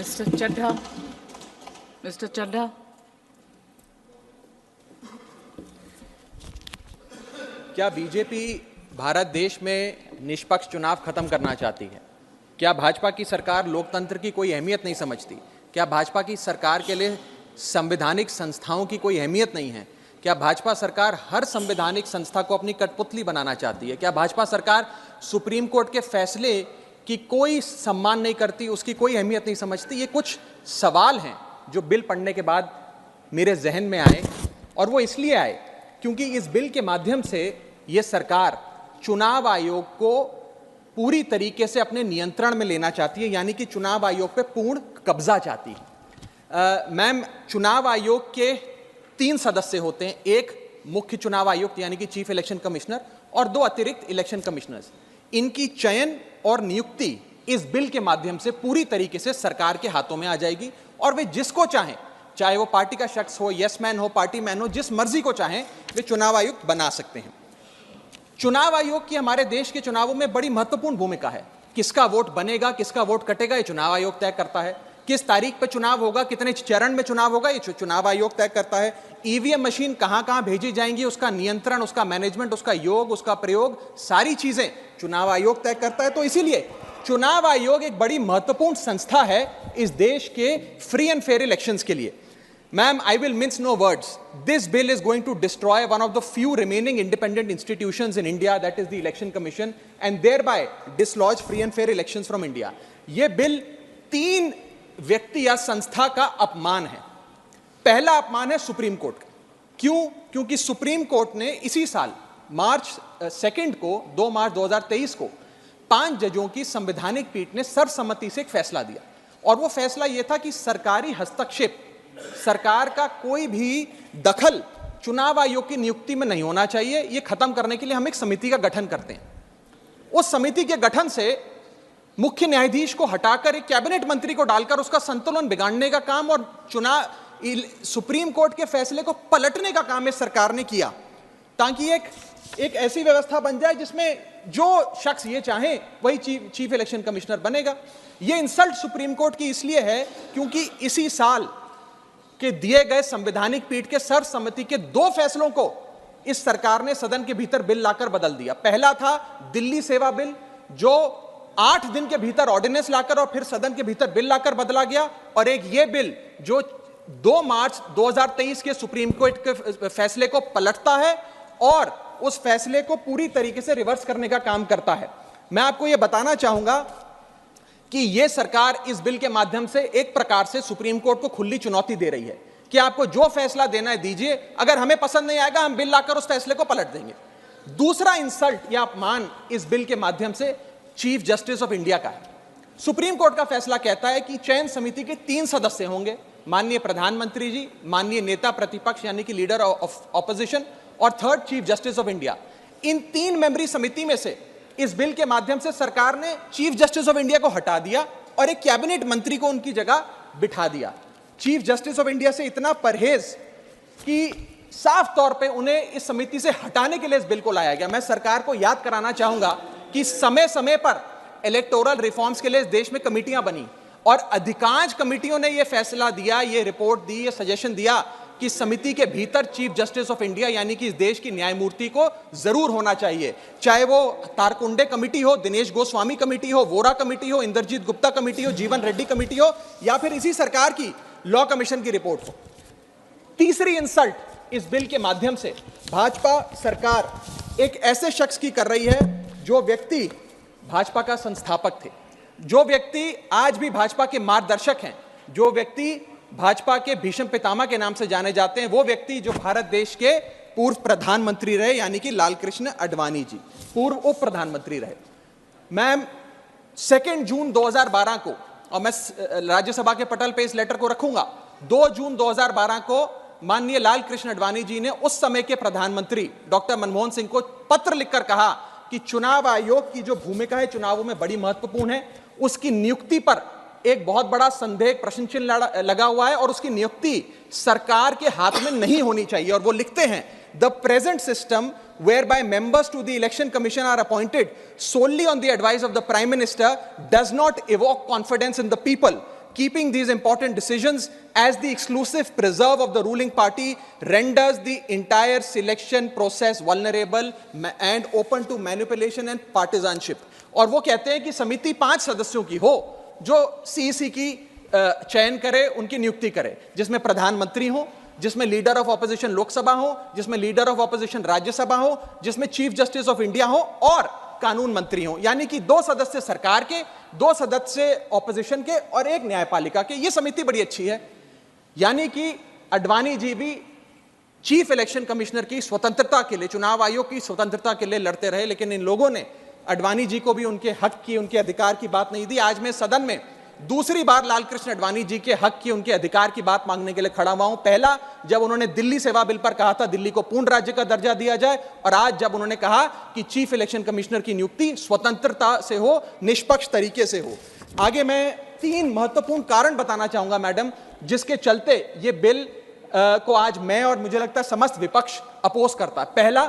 Mr. Chadha. Mr. Chadha. क्या BJP Bharat देश में निष्पक्ष चुनाव खत्म करना चाहती है? क्या भाजपा की सरकार लोकतंत्र की कोई अहमियत नहीं समझती? क्या भाजपा की सरकार के लिए संवैधानिक संस्थाओं की कोई अहमियत नहीं है? क्या भाजपा सरकार हर संवैधानिक संस्था को अपनी कठपुतली बनाना चाहती है? क्या भाजपा सरकार सुप्रीम कोर्ट के फैसले की कोई सम्मान नहीं करती, उसकी कोई अहमियत नहीं समझती? ये कुछ सवाल हैं जो बिल पढ़ने के बाद मेरे जहन में आए, और वो इसलिए आए क्योंकि इस बिल के माध्यम से ये सरकार चुनाव आयोग को पूरी तरीके से अपने नियंत्रण में लेना चाहती है, यानी कि चुनाव आयोग पे पूर्ण कब्जा चाहती है। मैम, चुनाव आयोग के 3 सदस्य होते हैं, एक मुख्य चुनाव आयुक्त यानी कि चीफ इलेक्शन कमिश्नर और 2 अतिरिक्त इलेक्शन कमिश्नर्स। इनकी चयन और नियुक्ति इस बिल के माध्यम से पूरी तरीके से सरकार के हाथों में आ जाएगी, और वे जिसको चाहें, चाहे वो पार्टी का शख्स हो, यस मैन हो, पार्टी मैन हो, जिस मर्जी को चाहें वे चुनाव आयुक्त बना सकते हैं। चुनाव आयोग की हमारे देश के चुनावों में बड़ी महत्वपूर्ण भूमिका है। किसका वोट बनेगा, किसका वोट कटेगा, ये चुनाव आयोग तय करता है। किस तारीख पर चुनाव होगा, कितने चरण में चुनाव होगा, ये चुनाव आयोग तय करता है। ईवीएम मशीन कहां भेजी जाएंगी, उसका नियंत्रण, उसका मैनेजमेंट, उसका योग, उसका प्रयोग, सारी चीजें चुनाव आयोग तय करता है। तो इसीलिए चुनाव आयोग एक बड़ी महत्वपूर्ण संस्था है इस देश के फ्री एंड फेयर इलेक्शंस के लिए। Ma'am, I will mince no words. This bill is going to destroy one of the few remaining independent institutions in India, that is the Election Commission, and thereby dislodge free and fair elections from India. ये bill 3 व्यक्ति या संस्था का अपमान है। पहला अपमान है सुप्रीम कोर्ट का। क्यों? क्योंकि सुप्रीम कोर्ट ने इसी साल मार्च 2 को 2 मार्च 2023 को 5 जजों की संवैधानिक पीठ ने सर्वसम्मति से एक फैसला दिया, और वो फैसला ये था कि सरकारी हस्तक्षेप, सरकार का कोई भी दखल चुनाव आयोग की नियुक्ति में नहीं होना चाहिए। यह खत्म करने के लिए हम एक समिति का गठन करते हैं। उस समिति के गठन से मुख्य न्यायाधीश को हटाकर एक कैबिनेट मंत्री को डालकर उसका संतुलन बिगाड़ने का काम और सुप्रीम कोर्ट के फैसले को पलटने का काम इस सरकार ने किया, ताकि एक ऐसी व्यवस्था बन जाए जिसमें जो शख्स ये चाहे वही चीफ इलेक्शन कमिश्नर बनेगा। यह इंसल्ट सुप्रीम कोर्ट की इसलिए है क्योंकि इसी साल के दिए गए संवैधानिक पीठ के सर्वसम्मति के 2 फैसलों को इस सरकार ने सदन के भीतर बिल लाकर बदल दिया। पहला था दिल्ली सेवा बिल, जो 8 दिन के भीतर ऑर्डिनेंस लाकर और फिर सदन के भीतर बिल लाकर बदला गया, और एक ये बिल जो 2 मार्च 2023 के सुप्रीम कोर्ट के फैसले को पलटता है और उस फैसले को पूरी तरीके से रिवर्स करने का काम करता है। मैं आपको यह बताना चाहूंगा कि यह सरकार इस बिल के माध्यम से एक प्रकार से सुप्रीम कोर्ट को खुली चुनौती दे रही है कि आपको जो फैसला देना है दीजिए, अगर हमें पसंद नहीं आएगा हम बिल लाकर उस फैसले को पलट देंगे। दूसरा इंसल्ट या अपमान इस बिल के माध्यम से चीफ जस्टिस ऑफ इंडिया का है। सुप्रीम कोर्ट का फैसला कहता है कि चयन समिति के 3 सदस्य होंगे, माननीय प्रधानमंत्री जी, माननीय नेता प्रतिपक्ष यानी कि लीडर ऑफ ऑपोजिशन, और 3rd chief justice of India. इन 3 मेंबरी समिति में से इस बिल के माध्यम से सरकार ने चीफ जस्टिस ऑफ इंडिया को हटा दिया और एक कैबिनेट मंत्री को उनकी जगह बिठा दिया। चीफ जस्टिस ऑफ इंडिया से इतना परहेज कि साफ तौर पे उन्हें इस समिति से हटाने के लिए इस बिल को लाया गया। मैं सरकार को याद कराना चाहूंगा कि समय समय पर इलेक्टोरल रिफॉर्म्स के लिए इस देश में कमेटियां बनी, और अधिकांश कमेटियों ने यह फैसला दिया, यह रिपोर्ट दी, यह सजेशन दिया कि समिति के भीतर चीफ जस्टिस ऑफ इंडिया यानी कि इस देश की न्यायमूर्ति को जरूर होना चाहिए, चाहे वो तारकुंडे कमेटी हो, दिनेश गोस्वामी कमेटी हो, वोरा कमेटी हो, इंद्रजीत गुप्ता कमेटी हो, जीवन रेड्डी कमेटी हो, या फिर इसी सरकार की लॉ कमीशन की रिपोर्ट हो। तीसरी इंसल्ट इस बिल के माध्यम से भाजपा सरकार एक ऐसे शख्स की कर रही है जो व्यक्ति भाजपा का संस्थापक थे, जो व्यक्ति आज भी भाजपा के मार्गदर्शक हैं, जो व्यक्ति भाजपा के भीष्म पितामह के नाम से जाने जाते हैं, वो व्यक्ति जो भारत देश के पूर्व प्रधानमंत्री रहे यानी कि लालकृष्ण आडवाणी जी, पूर्व उप प्रधानमंत्री रहे। मैम, 2 जून 2012 को, और मैं राज्यसभा के पटल पे इस लेटर को रखूंगा, 2 जून 2012 को माननीय लालकृष्ण आडवाणी जी ने उस समय के प्रधानमंत्री डॉक्टर मनमोहन सिंह को पत्र लिखकर कहा कि चुनाव आयोग की जो भूमिका है चुनावों में बड़ी महत्वपूर्ण है, उसकी नियुक्ति पर एक बहुत बड़ा संदेह, प्रश्न चिन्ह लगा हुआ है, और उसकी नियुक्ति सरकार के हाथ में नहीं होनी चाहिए। और वो लिखते हैं, the present system whereby members to the election commission are appointed solely on the advice of the prime minister does not evoke confidence in the people. keeping these important decisions as the exclusive preserve of the ruling party renders the entire selection process vulnerable and open to manipulation and partisanship. और वो कहते हैं कि समिति 5 सदस्यों की हो जो सीईसी की चयन करे, उनकी नियुक्ति करे, जिसमें प्रधानमंत्री हो, जिसमें लीडर ऑफ ऑपोजिशन लोकसभा हो, जिसमें लीडर ऑफ ऑपोजिशन राज्यसभा हो, जिसमें चीफ जस्टिस ऑफ इंडिया हो और कानून मंत्री हो। यानी कि 2 सदस्य सरकार के, 2 सदस्य ऑपोजिशन के और 1 न्यायपालिका के। ये समिति बड़ी अच्छी है। यानी कि अडवाणी जी भी चीफ इलेक्शन कमिश्नर की स्वतंत्रता के लिए, चुनाव आयोग की स्वतंत्रता के लिए लड़ते रहे, लेकिन इन लोगों ने अडवाणी जी को भी उनके हक की, उनके अधिकार की बात नहीं दी। आज मैं सदन में दूसरी बार लालकृष्ण अडवाणी जी के हक की, उनके अधिकार की बात मांगने के लिए खड़ा हुआ हूं। पहला जब उन्होंने दिल्ली सेवा बिल पर कहा था दिल्ली को पूर्ण राज्य का दर्जा दिया जाए, और आज जब उन्होंने कहा कि चीफ इलेक्शन कमिश्नर की नियुक्ति स्वतंत्रता से हो, निष्पक्ष तरीके से हो। आगे मैं 3 महत्वपूर्ण कारण बताना चाहूंगा मैडम, जिसके चलते ये बिल को आज मैं और मुझे लगता है समस्त विपक्ष अपोज करता है। पहला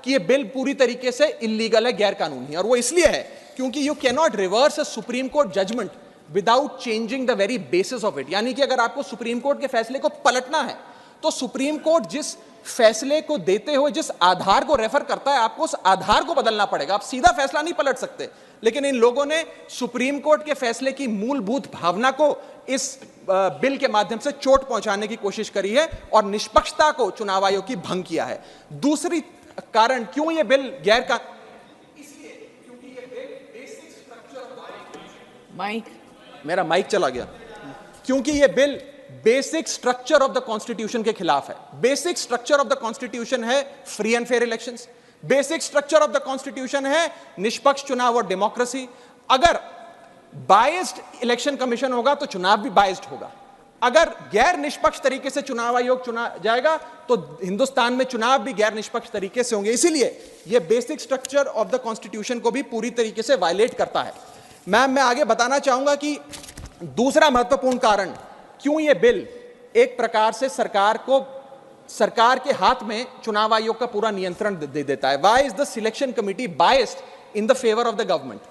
कि ये बिल पूरी तरीके से इलीगल है, गैर कानूनी है, और वो इसलिए है क्योंकि you can not reverse a supreme court judgment without changing the very basis of it. यानी कि अगर आपको सुप्रीम कोर्ट के फैसले को पलटना है तो सुप्रीम कोर्ट जिस फैसले को देते हुए जिस आधार को रेफर करता है, आपको उस आधार को बदलना पड़ेगा। आप सीधा फैसला नहीं पलट सकते। लेकिन इन लोगों ने सुप्रीम कोर्ट के फैसले की मूलभूत भावना को इस बिल के माध्यम से चोट पहुंचाने की कोशिश करी है और निष्पक्षता को चुनाव आयोग की भंग किया है। दूसरी कारण क्यों ये बिल गैर का, इसलिए क्योंकि ये बिल बेसिक स्ट्रक्चर, माइक, मेरा माइक चला गया, क्योंकि ये bill basic structure of the constitution के खिलाफ है। Basic structure of the constitution है free and fair elections, basic structure of the constitution है निष्पक्ष चुनाव और डेमोक्रेसी। अगर बायस्ड इलेक्शन कमीशन होगा तो चुनाव भी बायस्ड होगा। अगर गैर निष्पक्ष तरीके से चुनाव आयोग चुना जाएगा तो हिंदुस्तान में चुनाव भी गैर निष्पक्ष तरीके से होंगे। इसीलिए यह basic structure of the constitution को भी पूरी तरीके से वायलेट करता है। मैं आगे बताना चाहूंगा कि दूसरा महत्वपूर्ण कारण क्यों यह बिल एक प्रकार से सरकार के हाथ में चुनाव आयोग का पूरा नियंत्रण दे देता है। Why is the selection committee biased in the favour of the government?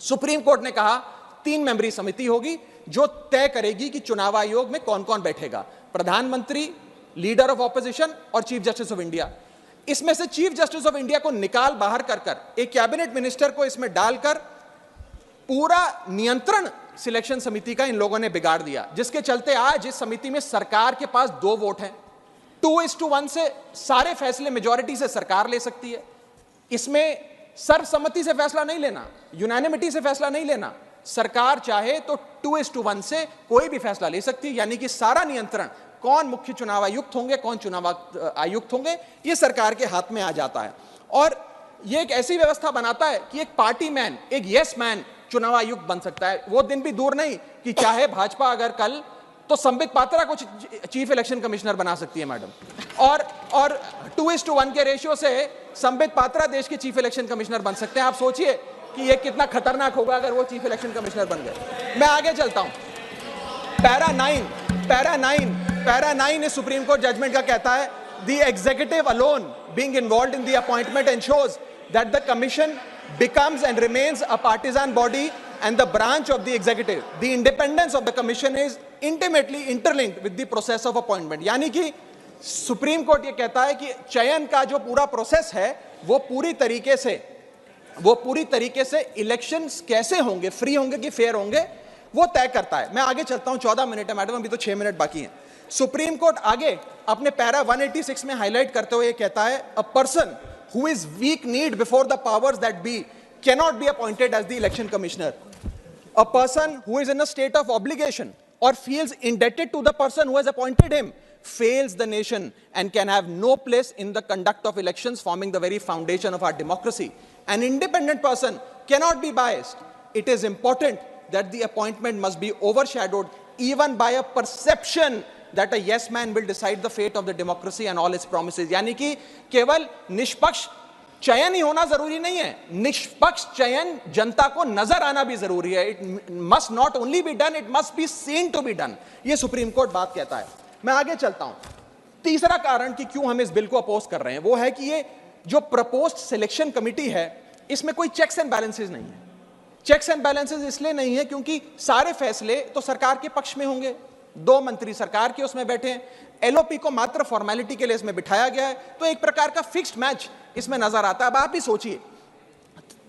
Supreme court ने कहा 3 मेंबरी समिति होगी जो तय करेगी कि चुनाव आयोग में कौन कौन बैठेगा, प्रधानमंत्री, लीडर ऑफ ऑपोजिशन और चीफ जस्टिस ऑफ इंडिया। इसमें से चीफ जस्टिस ऑफ इंडिया को निकाल बाहर कर एक कैबिनेट मिनिस्टर को इसमें डालकर पूरा नियंत्रण सिलेक्शन समिति का इन लोगों ने बिगाड़ दिया, जिसके चलते आज इस समिति में सरकार के पास 2 वोट हैं। 2:1 से सारे फैसले मेजॉरिटी से सरकार ले सकती है। इसमें सर्वसम्मति से फैसला नहीं लेना, यूनानिमिटी से फैसला नहीं लेना। सरकार चाहे तो 2:1 से कोई भी फैसला ले सकती है। यानी कि सारा नियंत्रण, कौन मुख्य चुनाव आयुक्त होंगे, कौन चुनाव आयुक्त होंगे, ये सरकार के हाथ में आ जाता है। और ये एक ऐसी व्यवस्था बनाता है कि एक पार्टी मैन, एक यस मैन चुनाव आयुक्त बन सकता है। वो दिन भी दूर नहीं कि चाहे भाजपा अगर कल तो संबित पात्रा को चीफ इलेक्शन कमिश्नर बना सकती है मैडम, और 2:1 के रेशियो से संबित पात्रा देश के चीफ इलेक्शन कमिश्नर बन सकते हैं। आप सोचिए कि ये कितना खतरनाक होगा अगर वो चीफ इलेक्शन कमिश्नर बन गए। मैं आगे चलता हूं। पैरा 9 इस सुप्रीम कोर्ट जजमेंट का कहता है, the executive alone being involved in the appointment ensures that the commission becomes and remains a partisan body and the branch of the executive. The independence of the commission is intimately interlinked with the process of appointment. यानी कि supreme court ये कहता है कि चयन का जो पूरा प्रोसेस है वो पूरी तरीके से इलेक्शंस कैसे होंगे, फ्री होंगे कि फेयर होंगे, वो तय करता है। मैं आगे चलता हूं, 14 मिनट है मैडम, अभी तो 6 मिनट बाकी हैं। सुप्रीम कोर्ट आगे अपने पैरा 186 में हाईलाइट करते हुए कहता है, a person who is weak kneed before the powers that be cannot be appointed as the election commissioner. A person who is in a state of obligation or feels indebted to the person who has appointed him fails the nation and can have no place in the conduct of elections, forming the very foundation of our democracy. An independent person cannot be biased. It is important that the appointment must be overshadowed even by a perception that a yes man will decide the fate of the democracy and all its promises. यानी कि केवल निष्पक्ष चयन ही होना जरूरी नहीं है, निष्पक्ष चयन जनता को नजर आना भी जरूरी है। It must not only be done, it must be seen to be done. ये सुप्रीम कोर्ट बात कहता है। मैं आगे चलता हूं। तीसरा कारण कि क्यों हम इस बिल को अपोज कर रहे हैं वो है कि ये जो प्रपोज्ड सिलेक्शन कमिटी है इसमें कोई चेक्स एंड बैलेंसेस नहीं है। चेक्स एंड बैलेंसेस इसलिए नहीं है क्योंकि सारे फैसले तो सरकार के पक्ष में होंगे, 2 मंत्री सरकार के उसमें बैठे हैं, एलओपी को मात्र फॉर्मेलिटी के लिए इसमें बिठाया गया है, तो एक प्रकार का फिक्स्ड मैच इसमें नजर आता है। अब आप ही सोचिए,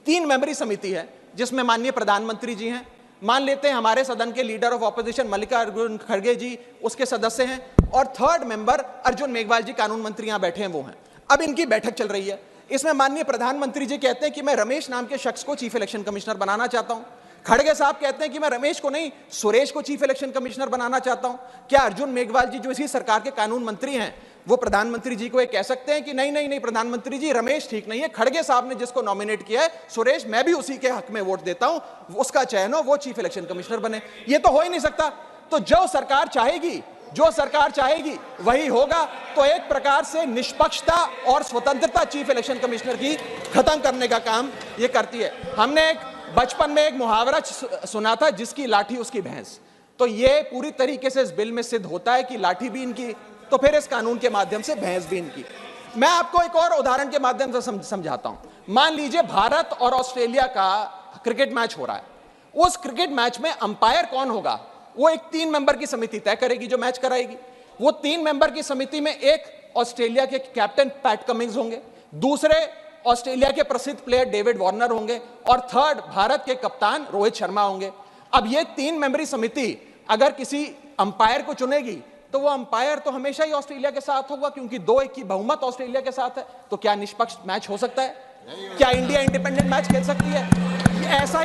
3 मेंबरी समिति है जिसमें माननीय प्रधानमंत्री जी हैं, मान लेते हैं हमारे सदन के लीडर ऑफ ऑपोजिशन मल्लिकार्जुन खड़गे जी उसके सदस्य हैं, और 3rd मेंबर अर्जुन मेघवाल जी कानून मंत्री यहां बैठे हैं वो हैं। अब इनकी बैठक चल रही है, इसमें माननीय प्रधानमंत्री जी कहते हैं कि मैं रमेश नाम के शख्स को चीफ इलेक्शन कमिश्नर बनाना चाहता हूं। खड़गे साहब कहते हैं कि मैं रमेश को नहीं सुरेश को चीफ इलेक्शन कमिश्नर बनाना चाहता हूं। क्या अर्जुन मेघवाल जी जो इसी सरकार के कानून मंत्री हैं वो प्रधानमंत्री जी को ये कह सकते हैं कि नहीं नहीं नहीं प्रधानमंत्री जी रमेश ठीक नहीं है, खड़गे साहब ने जिसको नॉमिनेट किया है सुरेश, मैं भी उसी के हक में वोट देता हूं, उसका चयन हो, वो चीफ इलेक्शन कमिश्नर बने? ये तो हो ही नहीं सकता। तो जो सरकार चाहेगी वही होगा। तो एक प्रकार से निष्पक्षता और स्वतंत्रता चीफ इलेक्शन कमिश्नर की खत्म करने का काम ये करती है। हमने बचपन में एक मुहावरा सुना था, जिसकी लाठी उसकी भैंस। तो ये पूरी तरीके से इस बिल में सिद्ध होता है कि लाठी भी इनकी, तो फिर इस कानून के माध्यम से भैंस भी इनकी। मैं आपको एक और उदाहरण के माध्यम से समझाता हूं। मान लीजिए भारत और ऑस्ट्रेलिया का क्रिकेट मैच हो रहा है, उस क्रिकेट मैच में अंपायर कौन होगा वो एक 3 मेंबर की समिति तय करेगी जो मैच कराएगी। वो 3 मेंबर की समिति में एक ऑस्ट्रेलिया के कैप्टन पैट कमिंग्स होंगे, दूसरे ऑस्ट्रेलिया के प्रसिद्ध प्लेयर डेविड वार्नर होंगे, और 3rd भारत के कप्तान रोहित शर्मा होंगे। अब ये 3 मेंबरी समिति अगर किसी अंपायर को चुनेगी तो वो अंपायर तो हमेशा ही ऑस्ट्रेलिया के साथ होगा, क्योंकि 2-1 की बहुमत ऑस्ट्रेलिया के साथ है। तो क्या निष्पक्ष मैच हो सकता है? क्या इंडिया इंडिपेंडेंट मैच खेल सकती है? ऐसा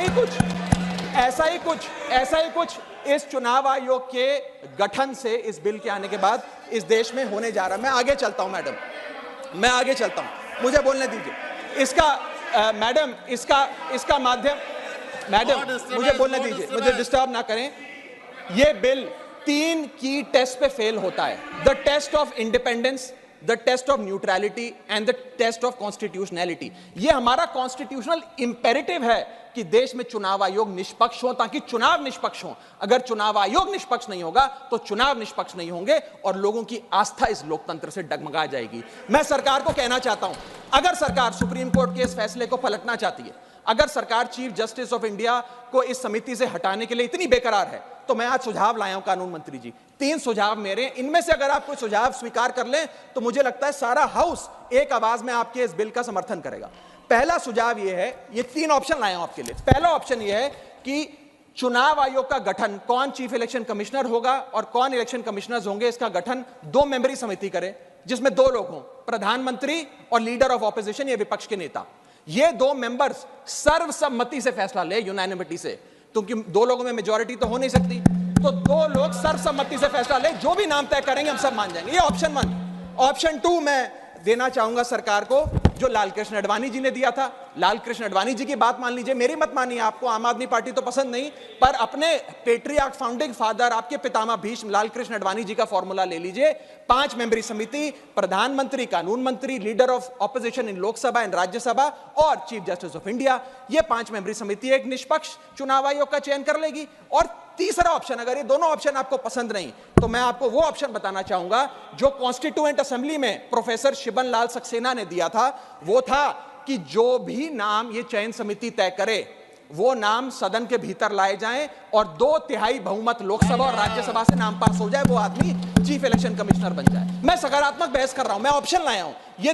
ही कुछ इस चुनाव आयोग के गठन से, इस बिल के आने के बाद इस देश में होने जा रहा है। मैं आगे चलता हूं मैडम, मुझे बोलने दीजिए। इसका माध्यम, मैडम मुझे बोलने दीजिए, मुझे डिस्टर्ब ना करें। यह बिल 3 की टेस्ट पे फेल होता है, the test of independence, the test of neutrality and the test of constitutionality. ये हमारा कॉन्स्टिट्यूशनल इंपेरेटिव है कि देश में चुनाव आयोग निष्पक्ष हो, ताकि चुनाव निष्पक्ष हो। अगर चुनाव आयोग निष्पक्ष नहीं होगा तो चुनाव निष्पक्ष नहीं होंगे और लोगों की आस्था इस लोकतंत्र से डगमगा जाएगी। मैं सरकार को कहना चाहता हूं, अगर सरकार सुप्रीम कोर्ट के इस फैसले को पलटना चाहती है, अगर सरकार चीफ जस्टिस ऑफ इंडिया को इस समिति से हटाने के लिए इतनी बेकरार है, तो मैं आज सुझाव लाया हूं कानून मंत्री जी। 3 सुझाव मेरे, इनमें से अगर आप कोई सुझाव स्वीकार कर लें तो मुझे लगता है सारा हाउस एक आवाज में आपके इस बिल का समर्थन करेगा। पहला सुझाव यह है, ये 3 ऑप्शन लाया हूं आपके लिए। पहला ऑप्शन यह है कि चुनाव आयोग का गठन, कौन चीफ इलेक्शन कमिश्नर होगा और कौन इलेक्शन कमिश्नर्स होंगे, इसका गठन 2 मेंबरी समिति करे, जिसमें 2 लोग हों, प्रधानमंत्री और लीडर ऑफ ऑपोजिशन, ये विपक्ष के नेता। ये 2 मेंबर्स सर्वसम्मति से फैसला ले, यूनानिमिटी से, क्योंकि 2 लोगों में मेजॉरिटी तो हो नहीं सकती, तो 2 लोग सर्वसम्मति से फैसला ले, जो भी नाम तय करेंगे हम सब मान जाएंगे। ये ऑप्शन 1। ऑप्शन 2 मैं देना चाहूंगा सरकार को, जो लालकृष्ण आडवाणी जी ने दिया था। लालकृष्ण आडवाणी जी की बात मान लीजिए, मेरी मत मानिए, आपको आम आदमी पार्टी तो पसंद नहीं, पर अपने पेट्रियार्क फाउंडिंग फादर, आपके पितामह भीष्म लालकृष्ण आडवाणी जी का फॉर्मूला ले लीजिए। 5 मेंबरी समिति, प्रधानमंत्री, कानून मंत्री, leader of opposition in Lok Sabha and Rajya Sabha और चीफ जस्टिस ऑफ इंडिया। ये 5 मेंबरी समिति एक निष्पक्ष चुनाव आयोग का चयन कर लेगी। और तीसरा ऑप्शन, अगर ये दोनों ऑप्शन आपको पसंद नहीं, तो मैं आपको वो ऑप्शन बताना चाहूंगा जो कॉन्स्टिट्यूएंट असेंबली में प्रोफेसर शिबन लाल सक्सेना ने दिया था। वो था कि जो भी नाम ये चयन समिति तय करे, वो नाम सदन के भीतर लाए जाएं और 2/3 बहुमत लोकसभा और राज्यसभा से नाम पास हो जाए, वो आदमी चीफ इलेक्शन कमिश्नर बन जाए। मैं सकारात्मक बहस कर रहा हूं, मैं ऑप्शन लाया हूं। ये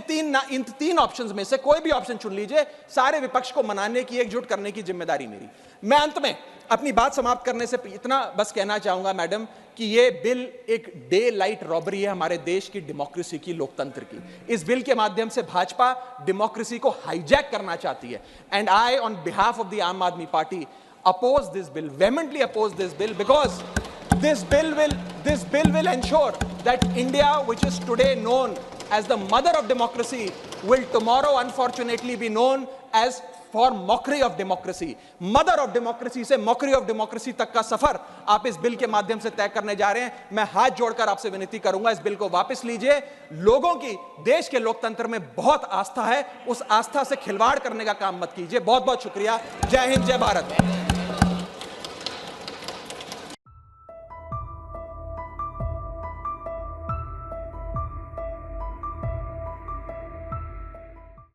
इन 3 ऑप्शंस में से कोई भी ऑप्शन चुन लीजिए, सारे विपक्ष को मनाने की, एकजुट करने की जिम्मेदारी मेरी। मैं अंत में अपनी बात समाप्त करने से इतना बस कहना चाहूंगा मैडम कि ये बिल एक डे लाइट रॉबरी है हमारे देश की डेमोक्रेसी की, लोकतंत्र की। इस बिल के माध्यम से भाजपा डेमोक्रेसी को हाईजैक करना चाहती है। And I on behalf of the आम आदमी party oppose this bill, vehemently oppose this bill, because this bill will ensure that India, which is today known as the mother of democracy, will tomorrow unfortunately be known as for mockery of democracy. Mother of democracy से mockery of democracy तक का सफर आप इस bill के माध्यम से तय करने जा रहे हैं। मैं हाथ जोड़कर आपसे विनती करूंगा, इस बिल को वापस लीजिए। लोगों की देश के लोकतंत्र में बहुत आस्था है, उस आस्था से खिलवाड़ करने का काम मत कीजिए। बहुत बहुत शुक्रिया। जय हिंद, जय भारत।